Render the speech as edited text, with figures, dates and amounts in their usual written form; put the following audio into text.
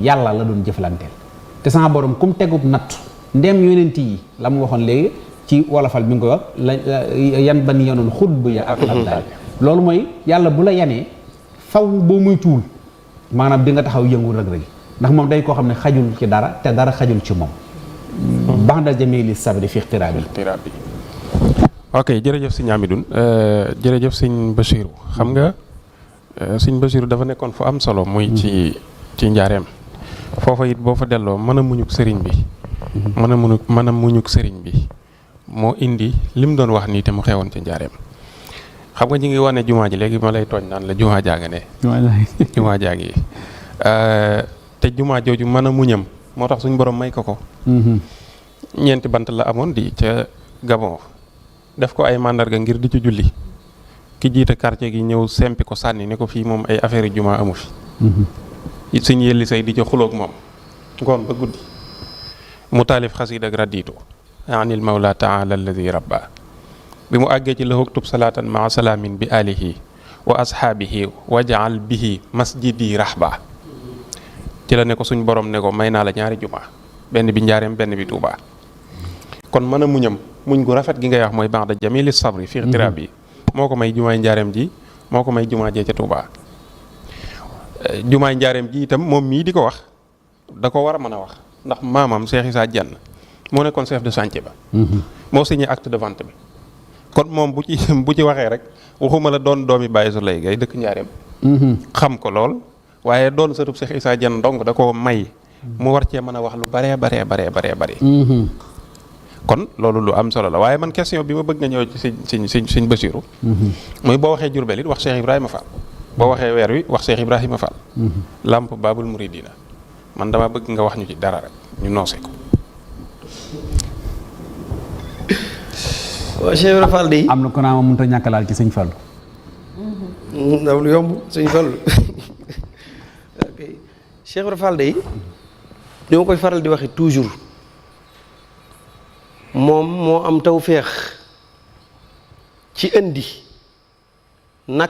yàlla la doon jëflanteel te sama borom kum tegub natt ndem yonent yi la mu waxoon léegi ci wolofal bi nga koy wax yan ban yonoon xutb ya ak labdaay loolu mooy yàlla bu la yanee faw boo muy tuul maanaam di nga taxaw yëngu rëg-rëg ndax moom day koo xam ne xajul ci dara te dara xajul ci moom ba'da jamili sabri fi ixtiraab yi ok jërëjëf sëñ Amidoune jërëjëf sëñ Bachirou xam nga sëñ Bachirou dafa nekkoon fu am solo muy ci njaareem foofa it boo fa delloo mën a muñuk sëriñ bi mën a muñuk sëriñ bi moo indi lim doon wax nii te mu xewoon ci njaareem xam nga ñi ngi wane jumaa ji léegi ma lay tooñ naan la jumaa jaa nga ne jumaa jaa ngi te jumaa jooju mën a muñam moo tax suñ borom may ko ñeenti bant la amoon di ca Gabon def ko ay màndarga ngir di ci julli ki jiite quartier gi ñëw sempi ko sànni ne ko fii moom ay affaire yu jumaa amu fi suñ yelli say di ca xuloog moom ngoon ba guddi mu taalif xasiid ak radiitu anil mawla taala alladi rabba bi mu àggee ci la huktub salaatan maa salaamin bi alihi wa ashaabihi wajaal bihi masjidi rahba ci la ne ko suñ borom ne ko may naa la ñaari jumaa benn bi njaareem benn bi tuubaa kon mën a muñam muñ gu rafet gi ngay wax mooy ba'da jamili sabri fi ixtiraab yi moo ko may jumaay njaareem ji moo ko may jumaa jee ca tuubaa jumaay njaareem ji itam moom mii di ko wax da ko war a mën a wax ndax maamam Cheikh Issa Diène moo nekkoon chef de chantier ba moo signé acte de vente bi kon moom bu ci waxee rek waxuma la doon doomi Baye Souleye Gueye dëkk njaareem xam ko lool waaye doon sëtub Cheikh Issa Diène donc da ko may mu war cee mën a wax lu baree bare kon loolu lu am solo la waaye man question bi ma bëgg nga ñëw ci sëñ Bachirou mooy boo waxee Jurbel it wax Cheikh Ibrahima Fall boo waxee weer wi wax Cheikh Ibrahima Fall lamp Babul Muridina man dama bëgg nga wax ñu ci dara rek ñu noose ko waaw Cheikh Ibrahima Fall de am na ko naa ma mënut a ñàkk laal ci sëñ Fallu ndaw lu yomb sëñ Fallu ok Cheikh Ibrahima Fall de dama koy faral di waxe toujours moom moo am tawféex ci indi naka